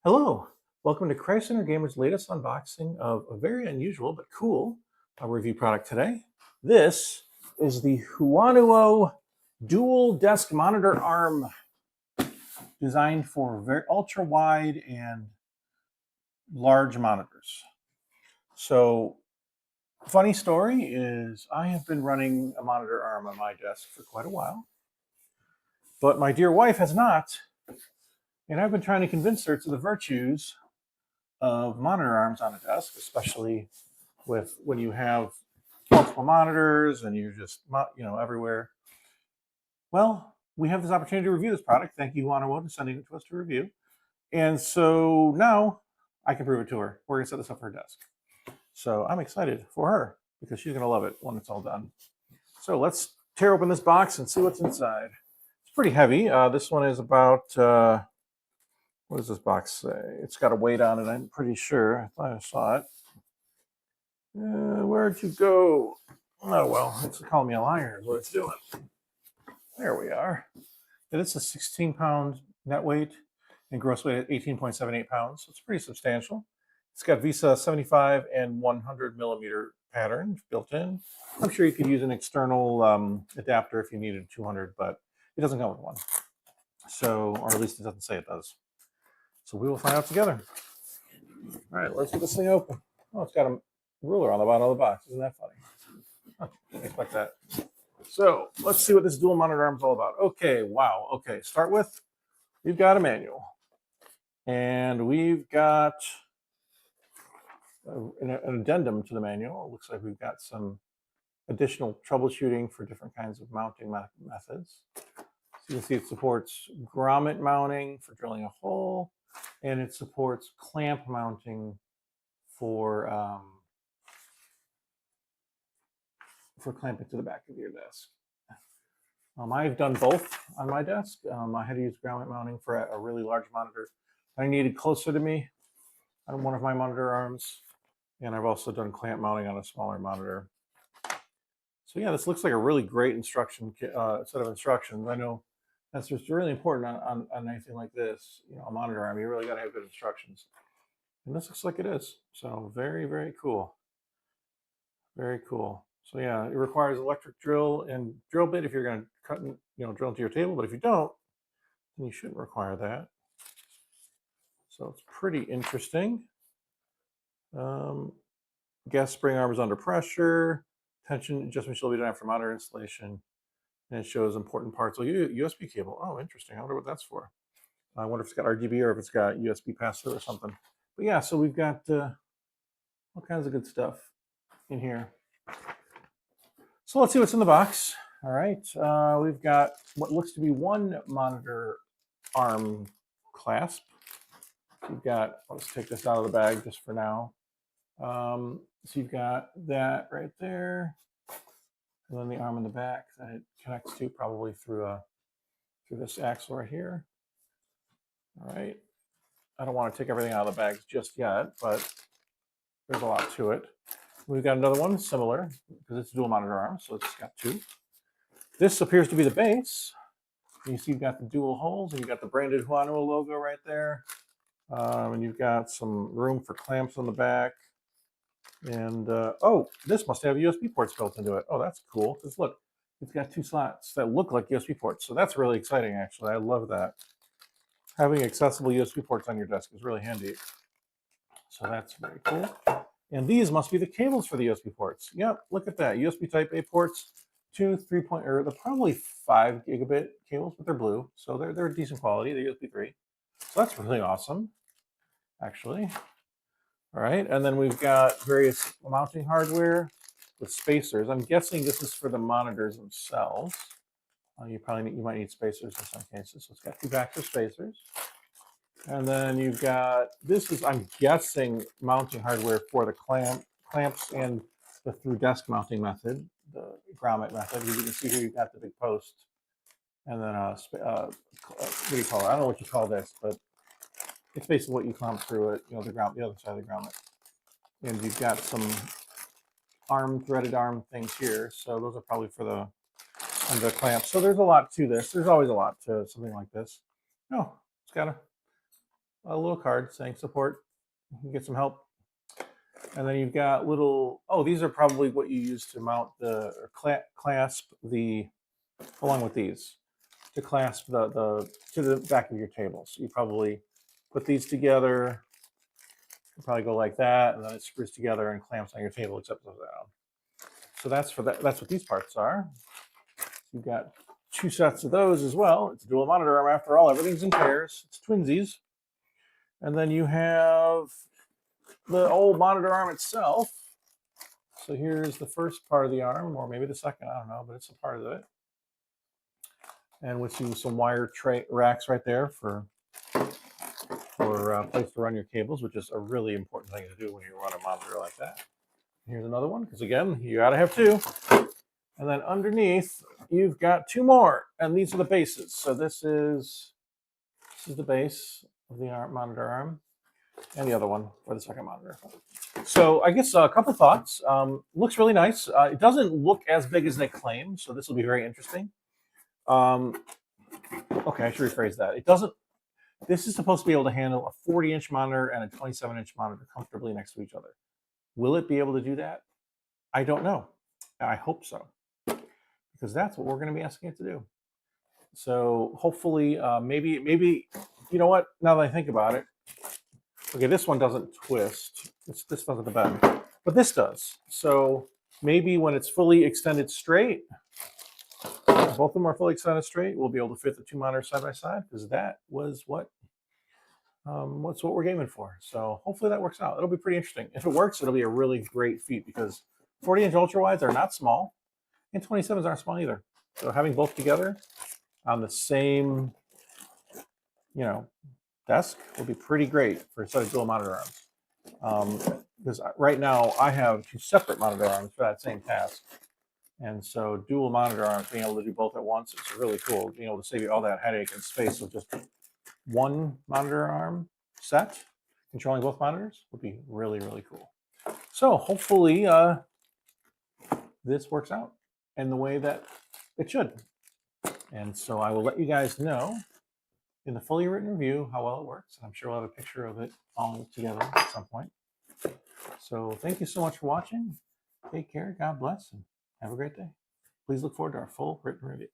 Hello, welcome to Christ Center Gamer's latest unboxing of a very unusual but cool review product today. This is the Huanuo dual desk monitor arm designed for very ultra wide and large monitors. So, funny story is I have been running a monitor arm on my desk for quite a while, but my dear wife has not, and I've been trying to convince her to the virtues of monitor arms on a desk, especially with when you have multiple monitors and you're just everywhere. Well, we have this opportunity to review this product. Thank you, Huanuo, for sending it to us to review. And so now I can prove it to her. We're gonna set this up for her desk. So I'm excited for her because she's gonna love it when it's all done. So let's tear open this box and see what's inside. It's pretty heavy. This one is about what does this box say? It's got a weight on it, I'm pretty sure. I thought I saw it. Where'd you go? Oh, well, it's calling me a liar is what it's doing. There we are. And it's a 16-pound net weight and gross weight at 18.78 pounds. So it's pretty substantial. It's got VESA 75 and 100 millimeter pattern built in. I'm sure you could use an external adapter if you needed 200, but it doesn't come with one. So, or at least it doesn't say it does. So we will find out together. All right, let's get this thing open. Oh, it's got a ruler on the bottom of the box. Isn't that funny? Didn't expect that. So let's see what this dual monitor arm is all about. Okay, wow. Okay, start with, we've got a manual. And we've got an addendum to the manual. It looks like we've got some additional troubleshooting for different kinds of mounting methods. So you can see it supports grommet mounting for drilling a hole, and it supports clamp mounting for clamping to the back of your desk. I've done both on my desk. I had to use grommet mounting for a really large monitor I needed closer to me on one of my monitor arms. And I've also done clamp mounting on a smaller monitor. So yeah, this looks like a really great instruction set of instructions. I know that's just really important on anything like this, a monitor arm. You really got to have good instructions. And this looks like it is. So very, very cool. Very cool. So yeah, it requires electric drill and drill bit if you're going to cut and drill into your table. But if you don't, then you shouldn't require that. So it's pretty interesting. Gas spring arm is under pressure. Tension adjustment should be done after monitor installation. And it shows important parts. Oh, USB cable. Oh, interesting. I wonder what that's for. I wonder if it's got RGB or if it's got USB pass-through or something. But yeah, so we've got all kinds of good stuff in here. So let's see what's in the box. All right, we've got what looks to be one monitor arm clasp. You've got, let's take this out of the bag just for now. So you've got that right there, and then the arm in the back that it connects to, probably through this axle right here. All right, I don't want to take everything out of the bags just yet, but there's a lot to it. We've got another one similar because it's dual monitor arm, so it's got two. This appears to be the base. You see you've got the dual holes, and you've got the branded Huanuo logo right there. And you've got some room for clamps on the back. And oh, this must have USB ports built into it. Oh, that's cool. Because look, it's got two slots that look like USB ports. So that's really exciting, actually. I love that. Having accessible USB ports on your desk is really handy. So that's very cool. And these must be the cables for the USB ports. Yep, look at that. USB Type A ports, 2, 3 point, or they're probably 5 gigabit cables, but they're blue. So they're decent quality. They're USB 3. So that's really awesome, actually. All right, and then we've got various mounting hardware with spacers. I'm guessing this is for the monitors themselves. You might need spacers in some cases. So it's got 2 packs of spacers. And then you've got, this is, I'm guessing, mounting hardware for the clamps and the through desk mounting method, the grommet method. You can see here you've got the big post. And then, what do you call it? I don't know what you call this, but it's basically what you clamp through it, the other side of the grommet. And you've got some threaded arm things here. So those are probably for the clamps. So there's a lot to this. There's always a lot to something like this. Oh, it's got a a little card saying support. You can get some help. And then you've got little, oh, these are probably what you use to mount the, or clasp the, along with these, to clasp to the back of your table. So you probably put these together, you probably go like that, and then it screws together and clamps on your table, except upside down. So that's for that. That's what these parts are. You've got 2 sets of those as well. It's a dual monitor arm after all. Everything's in pairs. It's twinsies. And then you have the old monitor arm itself. So here's the first part of the arm, or maybe the second, I don't know, but it's a part of it. And with some wire tray racks right there for place to run your cables, which is a really important thing to do when you run a monitor like that. Here's another one, because again, you gotta have 2. And then underneath, you've got 2 more, and these are the bases. So this is the base of the monitor arm, and the other one for the second monitor. So I guess a couple thoughts. Looks really nice. It doesn't look as big as they claim, so this will be very interesting. Okay, I should rephrase that. It doesn't. This is supposed to be able to handle a 40-inch monitor and a 27-inch monitor comfortably next to each other. Will it be able to do that? I don't know. I hope so, because that's what we're going to be asking it to do. So hopefully, maybe, you know what? Now that I think about it, okay, this one doesn't twist. This doesn't bend, but this does. So maybe when it's fully extended straight, both of them are fully extended straight, we'll be able to fit the 2 monitors side by side, because that was what's what we're gaming for. So hopefully that works out. It'll be pretty interesting. If it works, it'll be a really great feat, because 40-inch ultra wides are not small, and 27s aren't small either. So having both together on the same, desk will be pretty great for a set of dual monitor arms. Because right now I have 2 separate monitor arms for that same task. And so dual monitor arms, being able to do both at once, is really cool. Being able to save you all that headache and space with just 1 monitor arm set, controlling both monitors, would be really, really cool. So hopefully this works out in the way that it should. And so I will let you guys know in the fully written review how well it works. And I'm sure we'll have a picture of it all together at some point. So thank you so much for watching. Take care. God bless, and have a great day. Please look forward to our full written review.